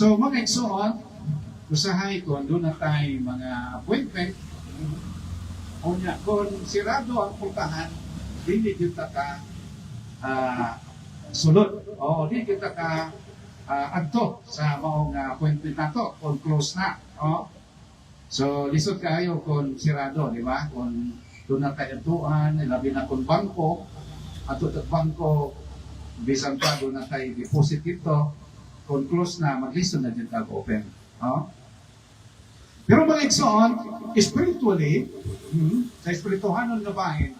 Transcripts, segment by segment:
So, mga igsoon, usahay kung doon na tayo mga appointment, o niya, kung sirado ang pultahan, hindi kita ka sulod. O hindi kita ka adto sa maong appointment na to, kung close na. O. So, lisod kayo kung sirado, di ba? Kung doon na tayo tuan, labi na kung bangko, at bangko, bisan pa doon na tayo deposit ito, kung close na, mag-listen na din tayo open. Oh? Pero mga igsoon, spiritually, sa espirituhanon na bahin,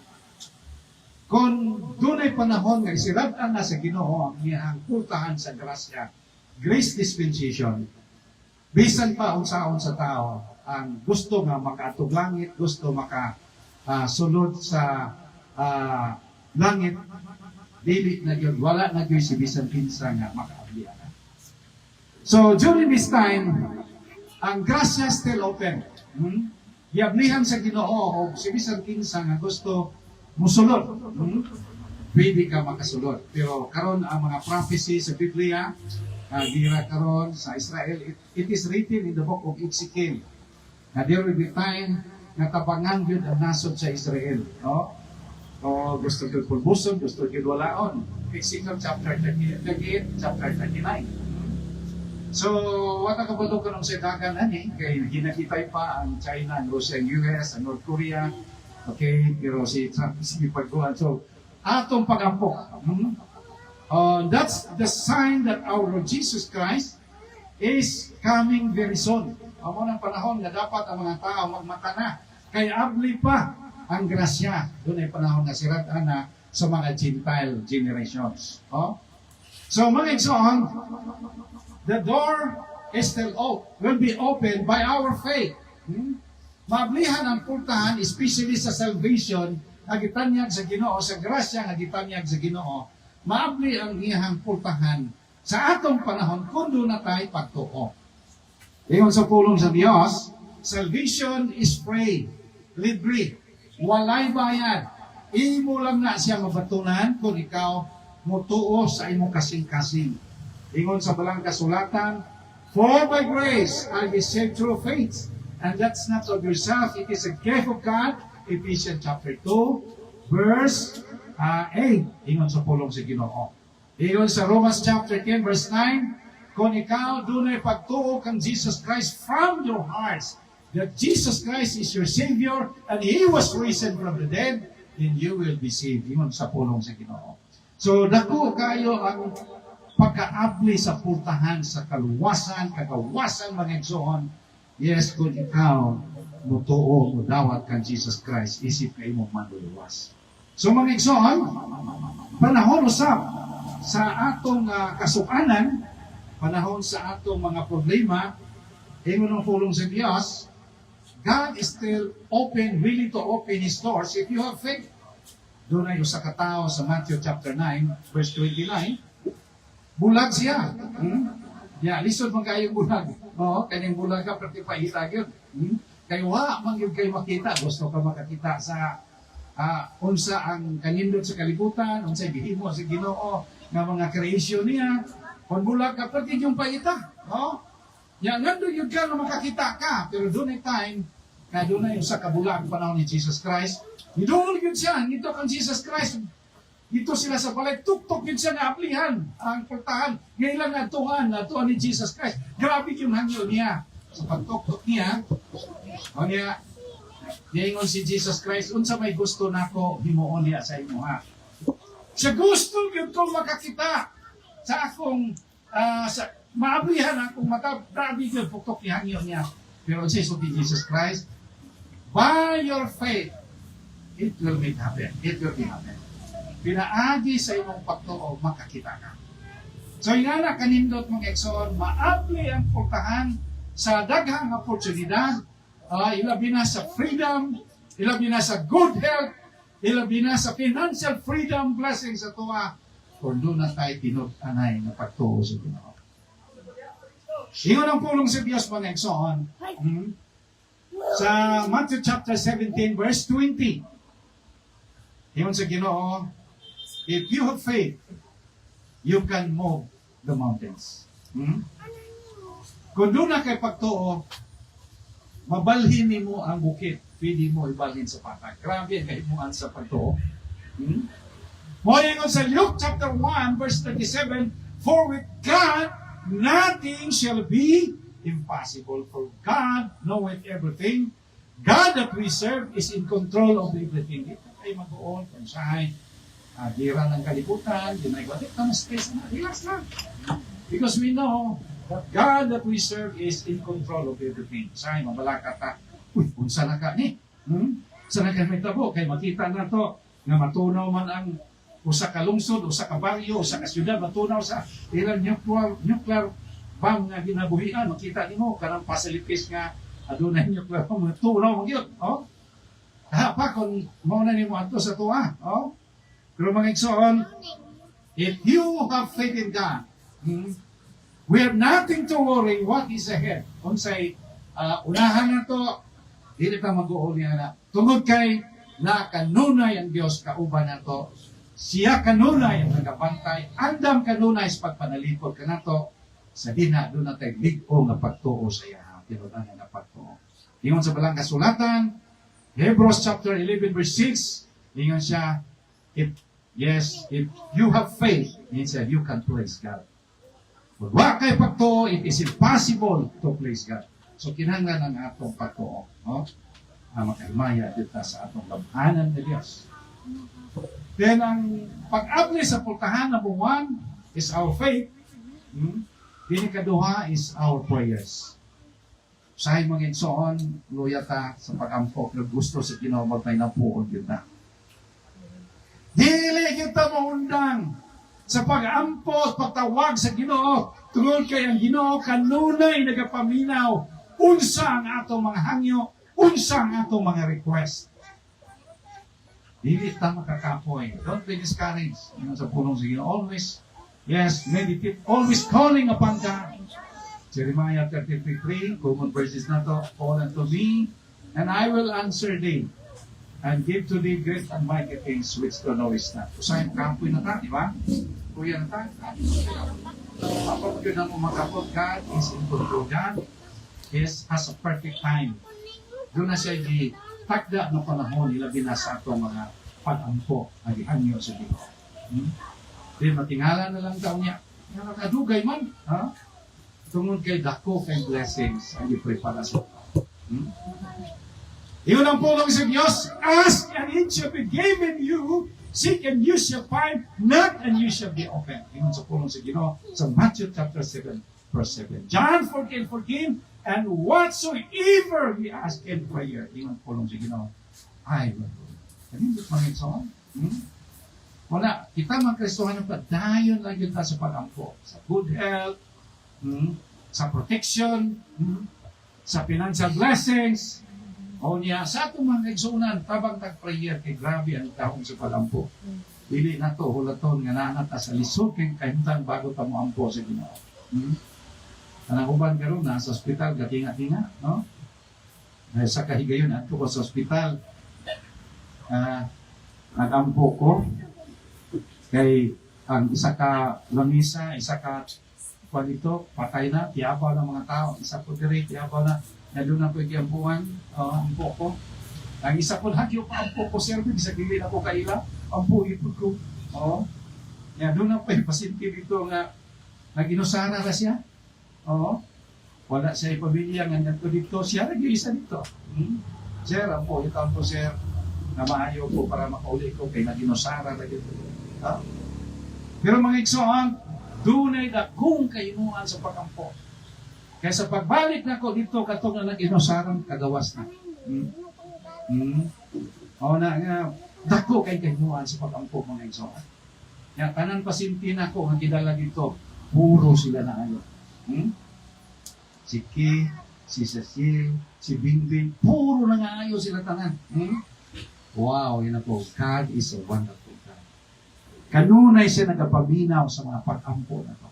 kung doon ay panahon nga isirad-an na sa Ginoo ang iyang pultahan sa grasya, grace dispensation, bisan pa unsaon sa tao, ang gusto nga makaatog langit, gusto makasunod sa langit, dili na yun, wala na yun si bisan pinsa nga makaablihan. So, during this time, ang grasya still open. Iablihan sa Ginoo o si bisan kinsa nga gusto musulod. Pwede ka makasulod. Pero karon ang mga prophecy sa Biblia, gira karon sa Israel, it is written in the book of Ezekiel na there will be time na tabangan yun ang nasod sa Israel. No? O gusto ko pulbuson, gusto ko walaon. Ezekiel chapter 38, chapter 39. So, wala ka ba ito kanong sedagan kaya hinakitay pa ang China, ang Russia, ang US, ang North Korea, okay, pero si Trump is ipagkuhan. So, atong pag-ampok. That's the sign that our Lord Jesus Christ is coming very soon. Amo ng panahon na dapat ang mga tao magmata na. Kaya abli pa ang grasya. Doon ay panahon na siratan na sa mga Gentile generations. So, mga igsoon, the door is still will be opened by our faith. Maablihan ang pultahan, especially sa salvation, nga gitanyag sa Ginoo, sa grasya nga gitanyag sa Ginoo. Maabli ang iyang pultahan sa atong panahon kung doon na tayo pagtuo. Ingon sa pulong sa Diyos, salvation is free, libre, walay bayad. Imo lang na siya mabatunan kung ikaw mutuo sa imong kasing-kasing. Ingon sa balang kasulatan, for by grace are we saved through faith, and that's not of yourself, it is a gift of God. Ephesians chapter 2, verse 8. Ingon sa pulong sa Ginoo. Ingon sa Romans chapter 10, verse 9, kung ikaw dunay pagtuo kang Jesus Christ from your hearts, that Jesus Christ is your Savior, and He was risen from the dead, then you will be saved. Ingon sa pulong sa Ginoo. So, dako kayo ang pagkaabli sa pultahan sa kaluwasan, kagawasan mga igsoon. Yes, kung ikaw mutuo, mudawat kang Jesus Christ, isip kayo mo manluwas. So mga igsoon, panahon usap sa atong kasukanan, panahon sa atong mga problema, ingon ng pulong sa Diyos, God is still open, willing to open His doors if you have faith. Doon ay usa ka tao sa Matthew chapter 9, verse 29, bulag siya. Lisod man kayo bulag. Kanyang bulag ka, pati pahita yun. Kaya man yun kayo makita. Gusto ka makakita sa unsa ang kanindot sa kalibutan, unsa gihimo sa Ginoo nga mga creation niya. Kung bulag ka, pati yung pahita. Nandun yun ka na makakita ka. Pero doon ay time na doon ay sa kabulag panahon ni Jesus Christ. Idol yun siya. Ito kang Jesus Christ. Dito sila sa balay, tuktok yun siya na aplihan, ang pultahan. Ngayon lang natuhan ni Jesus Christ. Grabe yung hangyo niya. Sa pagtuktok niya, niya ingon si Jesus Christ, unsa may gusto nako himuon niya sa imo ha. Sa gusto yun kong makakita sa akong, maablihan akong mata, grabe yung puktok ni hangyo niya. Pero sa ni Jesus Christ, by your faith, it will be happen. It will be happen. Pinaagi sa imong pagtuo, makakita ka. So, nga na kanindot mga igsoon, maabli ang pultahan sa daghang oportunidad, ilabi na sa freedom, ilabi na sa good health, ilabi na sa financial freedom, blessing sa tuwa, kung doon na tayo tinut-anay na pagtuo sa Ginoo. Ingon ang pulong sa Diyos mga igsoon, sa Matthew chapter 17, verse 20, ingon sa Ginoo, if you have faith, you can move the mountains. Kung doon na kay pagtuo, mabalhin mo ang bukid. Pwede mo ibalhin sa patag. Grabe ang kaimuan sa pagtuo. Moringon sa Luke chapter 1, verse 37, for with God, nothing shall be impossible. For God knoweth everything. God that we serve is in control of everything. Ito ay mag-uon, kung saan gira ng kalibutan, ginagawa, stress na, relax lang. Because we know that God that we serve is in control of everything. Saan, mabalaka ta, unsa na ka ni? Sa na ka may tabo, kay makita na to, nga matunaw man ang usa ka lungsod, usa ka baryo, usa ka syudad, matunaw sa ilang nuclear bomb nga ginabuhian, makita nimo kanang facilities nga adunay nuclear bomb, matunaw magyud, oh. Pa kung mao na nimo adto sa tuwa, oh. Pero mga igsoon, if you have faith in God, we have nothing to worry what is ahead. Unsay unahan na to, dili ta mag-uol niya na. Tungod kay na kanunay ang Dios kauban nato. Siya kanunay ang nagabantay. Andam kanunay sa pagpanalipod kanato sa dina do na tay lig-o nga pagtuo sa iya. Tinudan nga pagtuo. Ingon sa balang kasulatan, Hebrews chapter 11 verse 6, ingon siya, if you have faith, he said you can please God. Kung wa kay pagtuo, it is impossible to please God. So kinahanglan ang atong pagtuo, no? Makaimaya dito sa atong gamhanan ng Diyos. Then ang pag-apply sa pultahan number 1 is our faith. Pinikaduha is our prayers. Sa mga igsoon, luya ta sa pag-ampok na gusto sa Ginoo magpay na puon yun na. Dili kita maundang sa pag-ampos, pagtawag sa Ginoo, tungod kay ang Ginoo kanunay nagapaminaw unsa ang atong mga hangyo, unsa ang atong mga request. Dili ta makakapoy. Don't be discouraged. Yung sa punong sa Ginoo, always, meditate, always calling upon God. Jeremiah 33:3, common verses na to, call unto me, and I will answer thee, and give to thee great and mighty things which thou knowest not. Usahay kapoy na ta, di ba? Kuya na ta. Kapag yun ang umakapot, God is in control. God has a perfect time. Doon na siya takda ng panahon, ilabi na sa atong mga pag-ampo, nag-ihanyo sa Ginoo. Di matingala na lang daw niya. Nakadugay man, ha? Tungod kay dako kay blessings ang i-prepare sa Iyon ang pulong sa Diyos. Ask and it shall be given you. Seek and you shall find. Knock and you shall be open. Iyon sa pulong sa Ginoo sa Matthew chapter 7 verse 7. John 14:14, and whatsoever we ask in prayer, iyon ang pulong sa Ginoo, I will do. Kanindot mga igsoon. Wala, kita mga Kristohan ng padayon lang yun sa pag-ampo. Sa good health, sa protection, sa financial blessings, o niya, sa atong mga igsunan, tabang tag-prayer kay grabe ang taong sa pag-ampo. Dili na to, hulaton, nga naanat sa lisod kay kahintang bago ta mo ampo sa Ginoo. Kanang uban karon na sa ospital, gatinga-tinga, no? Sa kahigayon, ato ko sa ospital, nag-ampo ko, kay ang isa ka lamisa, isa ka dito, patay na, tiyabaw ng mga tao. Isa po diri, tiyabaw na, doon na po ikiampuhan, ampo ko. Ang isa po, hagyo pa ampo ko, sir, bisa gili na po kaila, ampo ipod ko. Doon na po yung pasinti dito nga, naginusara na siya. Wala siya yung pamilya, nga nandito dito, siya nag-iisa dito. Sir, ampo, ito ampo, sir, na maayo po para makauli ko, kay naginusara na dito. Pero mga igsoon, dunay dakong kainuan sa pag-ampo. Kaya sa pagbalik na ko dito, katong na nag-inusaran, kagawas na. Na nga, dako kay kainuan sa pag-ampo mga igsoon. Kaya tanan pasinti na ko, ang kidala dito, puro sila na ayo. Si Ki, si Cecil, si Bingbing, puro na nga ayo sila tanan. Wow, yun na po. God is a wonderful. Kanunay siya nagapaminaw sa mga pag-ampo na ito.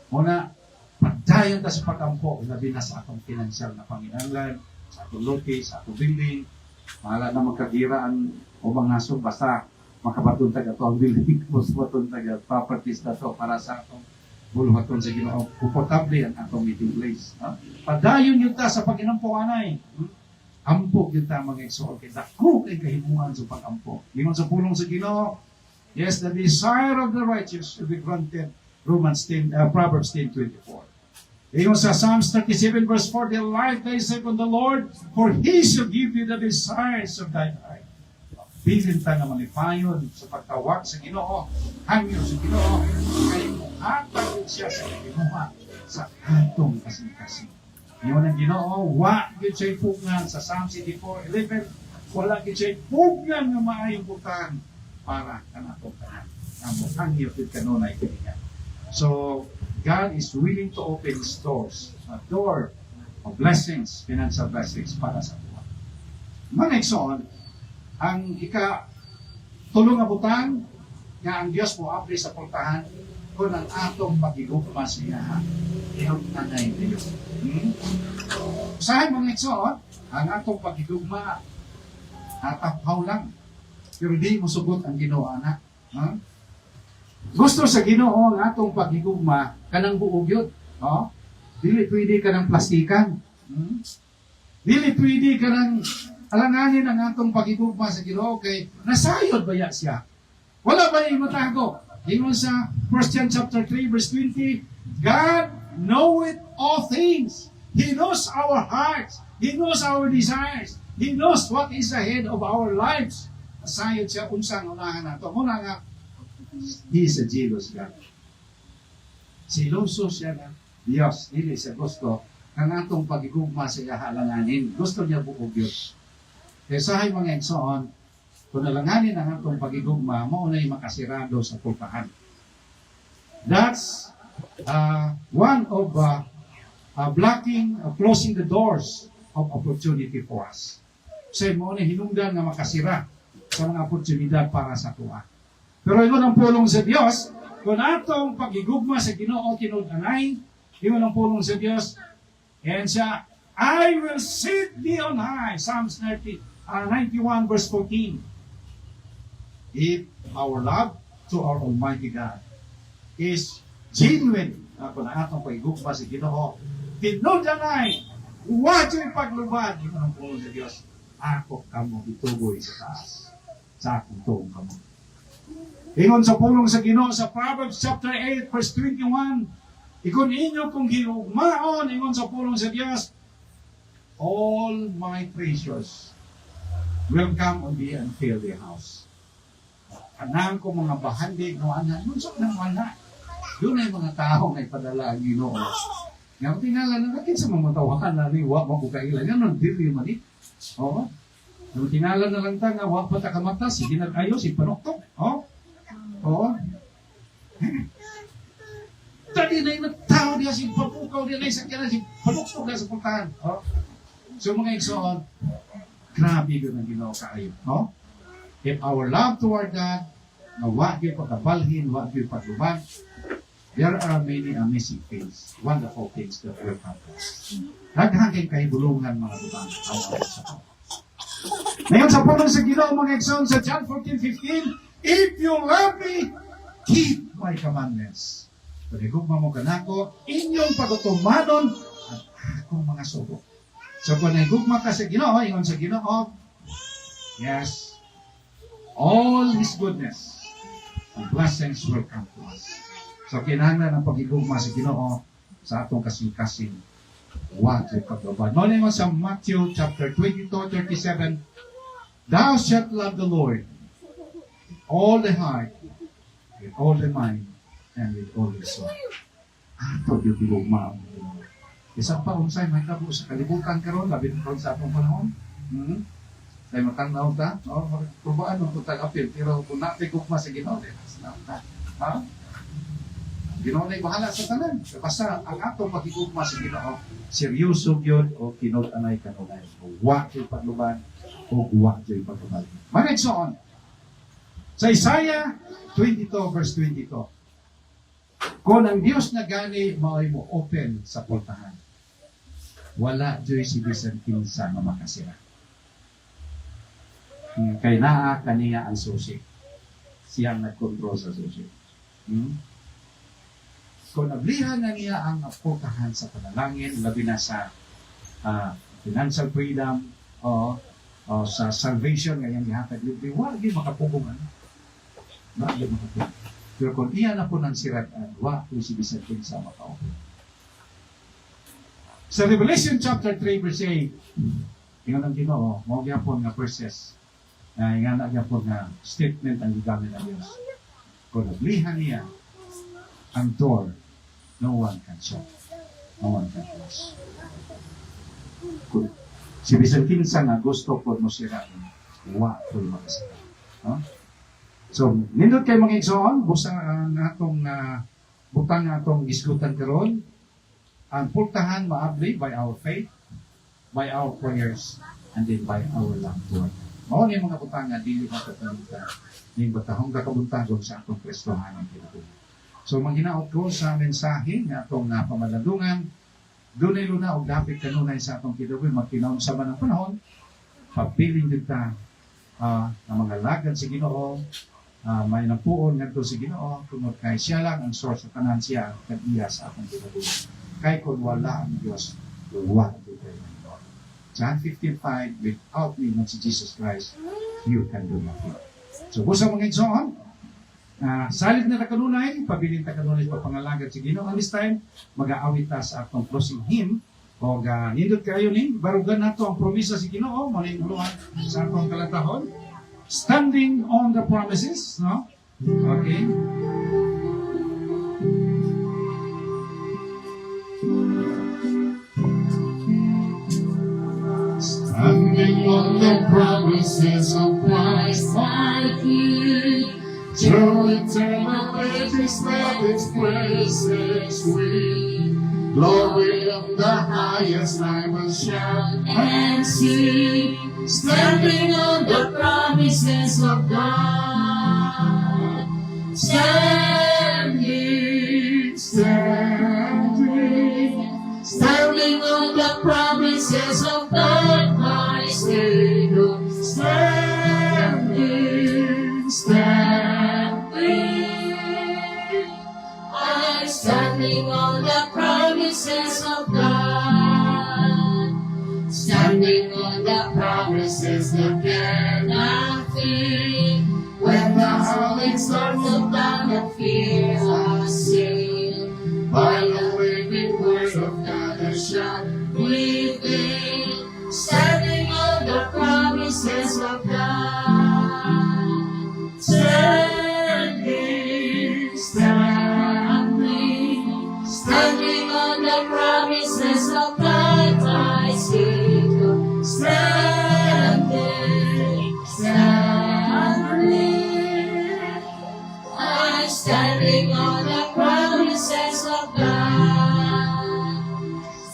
Muna, pagdayan ta sa pag-ampo, labi na sa atong financial na panginanglan, sa atong lote, sa atong building, mahala na magkagiraan o mangasong, basta makapatuntag ito ang building, makapatuntag properties na ito para sa atong buluhaton sa Ginoo, komportable ang atong meeting place. No? Padayon yun ta sa paginampuanay. Ampok yun ta mga igsoon, kay dako kay kahimuan sa pag-ampok. Ingon sa pulong sa Ginoo, yes, the desire of the righteous should be granted. Proverbs 10:24. Ingon sa Psalms 37 verse 4, delight thyself on the Lord, for He shall give you the desires of thine heart. Bilin ta na malipayon sa pagtawag sa Ginoo, hangyo sa Ginoo, kay muhatag siya sa Ginoo sa atong kasing-kasing. Yun ang Ginoo, wa gyud siya pugnan sa Psalm 84:11, wala gyud siya pugnan nga maayong butang para kanatong tanan. Amo hangyo gyud kanunay kaniya. So God is willing to open His doors, a door of blessings, financial blessings para sa buwan. Manekson, ang tulong nga butang nga ang Dios mo apri sa portahan kung ang atong pagigugma sa iya. Iyong nanay niyo. Usahay mga igsoon, ang atong pagigugma ataphaw lang. Pero di mo sugot ang Ginoo ana. Gusto sa Ginoo ang atong pagigugma kanang buog yun. Dili pwede ka ng plastikan. Dili pwede ka ng alanganin ang atong pagigugma sa Ginoo kay nasayod ba siya? Wala ba yung matago? Ingon sa 1 John chapter 3 verse 20, God knoweth all things. He knows our hearts. He knows our desires. He knows what is ahead of our lives. Nasayod siya unsang unahan nato. Muna nga, He is a jealous God. Siloso siya na Diyos. Dili siya gusto ang atong pagigugma sa iya halanganin. Gusto niya buog yun. Kaya sahay mga igsoon, kung nalanganin ang atong pagigugma, maunay makasirado sa pulpahan. That's one of closing the doors of opportunity for us. Kasi maunay hinungdan nga makasira sa mga oportunidad para sa tuwa. Pero yun ang pulong sa Diyos, kung atong pagigugma sa Ginoo tinud-anay, yun ang pulong sa Diyos, and siya, I will sit thee on high, Psalms 91 verse 14. If our love to our Almighty God is genuine, kung atong pagigugma sa Ginoo, tinud-anay, huwag yung paglubad, yun ang pulong sa Diyos, ako kamo itugoy sa taas, sa akong tuong kamo. Ingon sa pulong sa Ginoo sa Proverbs chapter 8 verse 21, ikon inyo kung gihugmaon, ingon sa pulong sa Dios, all my treasures will come on thee and fill the house. Kanang ko mga bahandig no ana, nunso nang wala. Doon ay mga tao nga ipadala ang Ginoo. Nga tingala na natin sa mga tawahan na ni wa mabukailan ganon dili man ni. Oo. Nung tingala na lang ta nga wa pa ta kamata sige nag-ayo si panuktok. Oo. Tadi na yung tao diya si papukaw diya na yung sakyan na si panuktok na sa puntahan. So mga igsoon, grabe yun ang Ginoo kaayo. If our love toward God, na wag yung pagkabalhin, wag yung pagluban, there are many amazing things, wonderful things that will happen. Naghangin kay bulungan mga lubang. Ngayon sa pulong sa Ginoo mga igsoon sa John 14:15, if you love me, keep my commandments. Panigugma mo kanako, inyong pagutumanon at akong mga sugo. So kung nagugma ka sa Ginoo, ingon sa Ginoo, yes, all His goodness and blessings will come to us. So kinahanglan ang pagigugma sa Ginoo sa atong kasing-kasing. Huwag yung paglubad. Noon ingon sa Matthew chapter 22:37, thou shalt love the Lord all the heart, with all the mind, and with all the soul. Ato yung bilugma. Isang pa, unsay may kabo sa kalibutan karon, labi karon sa atong panahon. Ay matanaw ta, probaan mo kung tag-apil, pero kung natin gugma sa Ginoo, Ginoo na'y bahala sa tanan. Basta ang atong pagigugma sa Ginoo, seryoso yun o kinot-anay kanunay. Huwag yung pagluban o huwag yung pagluban. Mga igsoon, sa Isaiah 22 verse 22, kung ang Diyos na gani mao'y mo open sa portahan, wala Diyos si bisan kinsa na makasira. Kay naa kaniya ang susi. Siyang nagkontrol sa susi. kung nablihan na niya ang pultahan sa panalangin, labi na sa financial freedom o sa salvation ngayong gihatag libre, wagi makapugungan. Wagi makapugungan. Pero kung iyan na po ng siratan, wagi si Bisantin sa makaupin. Sa Revelation chapter 3 verse 8, tingnan ang Ginoo, mao gyapon nga verses, nga na gyapon nga statement ang gigamit ng Dios. Kung nablihan niya ang door, no one can shut. No one can close. Si bisan kinsa nga gusto po mo sirain, wa po makasira. No? So, nindot kay mga igsoon, busa nga atong butang nga atong isgutan karon, ang pultahan maabli by our faith, by our prayers, and then by our love word. Mao ni mga butang nga dili makapalimtan ning batahong kakabuntagon sa atong Kristohanan kinabuhi. So, manghinaot ko sa mensahe nga atong pamaladungan, dunay luna og dapit kanunay sa atong kinabuhi, magkinaon sa manang panahon, pagpiling dita ang mga lagad sa Ginoo, may napuon ngadto sa Ginoo, tungod kay siya lang ang source sa tanan, siya ang kag-iya sa atong kinabuhi. Kay kung wala ang Dios, wala ang Ginoo. John 15:5, without me, not si Jesus Christ, you can do nothing. So, busa mga igsoon, salit na takanunay, pabiling takanunay sa pangalagad sa Ginoo. This time, mag-aawit ta sa atong closing hymn. O nindot kayo ni, barugan nato ang promisa sa Ginoo, maninguluhan sa atong kalatahon. Standing on the promises, no? Okay. Standing on the promises of Christ my King, through eternal ages let its praises ring. Glory of the highest I will shout and sing, standing on the promises of God. Standing, standing, standing on the promises of God, my Savior. Standing, standing, I'm standing on the promises of God. Standing on the promises that cannot fail. When the howling storms of down and fear are sailed, by the waving word of God I shall prevail. Standing on the promises of God. Standing, standing, standing on the promises of God, my Savior. Standing, standing, I'm standing on the promises of God.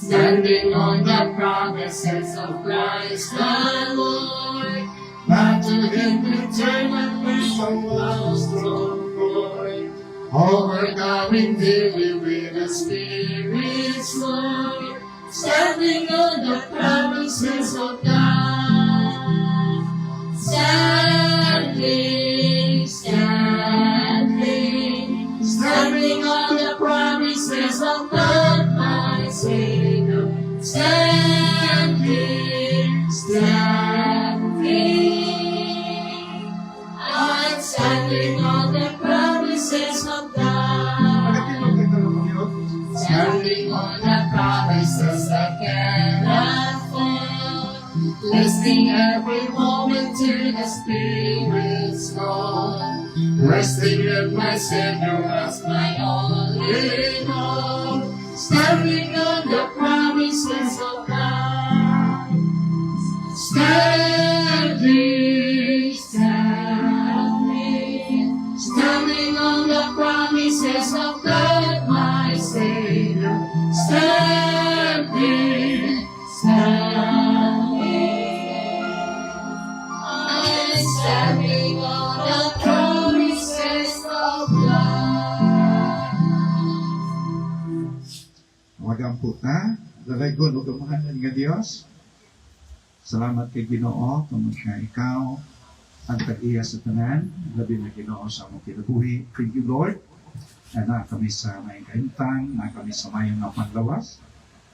Standing on the promises of Christ the Lord. Back to Him return and bring the lost Lord. Overcoming daily with the Spirit's Lord. Standing on the promises of God. Standing, standing, standing on the promises of God, my Savior. Standing, standing, I'm standing on the promises of God. Standing on the promises that cannot fail. Listening every moment to the Spirit's call. Resting in my Savior as my all in all. Standing on the promises of God. Standing, standing, standing on the promises of God, my Savior. Standing, standing, I'm standing on the promises of God. Wagang puta, lalagod o gamahanan nga Diyos. Salamat kay Ginoo, kung siya ikaw, ang tag-iya sa tanan, labi na Ginoo sa among kinabuhi. Thank you, Lord, na kami sa may kaintang, na kami sa mayong nga panlawas.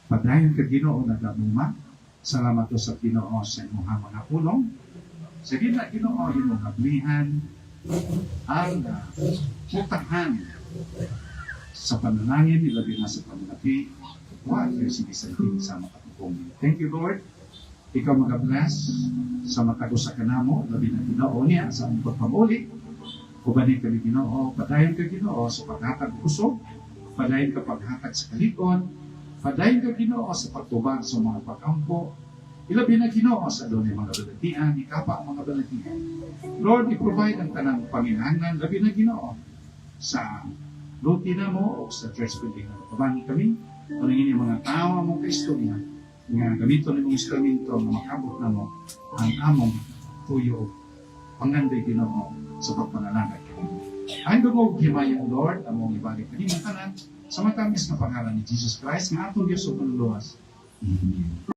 Padayon ka Ginoo na damuma. Salamat to sa Ginoo sa imong mga pulong. Sa Ginoo imong hablihan ang putahan sa panalangin, ilabi na sa panalapi. Huwag kayo sinisalting sa makatupong. Thank you, Lord. Ikaw mag-bless sa matagusa ka namo, labi na Ginoo niya sa aming pagpamuli. Kubanin kami Ginoo, padayon ka Ginoo sa paghatag usog, padayon ka paghatag sa kalikon, padayon ka Ginoo sa pagtubag sa mga pag-ampo, ilabi na Ginoo sa doon ng mga balatian, ikapa ang mga balatian. Lord, i-provide ang tanang panginahanglan, labi na Ginoo sa rutina mo o sa church building na kabangi kami, paningin yung mga tao mong kaistorya, nga gamito ng instrumento na makabot na mo ang among tuyo panganday Ginoo sa pagpanalangay. Ang dugog himayang Lord, among ibalik kanina tanan sa matamis na pangalan ni Jesus Christ, nga atong Diyos o panuluwas. Amen.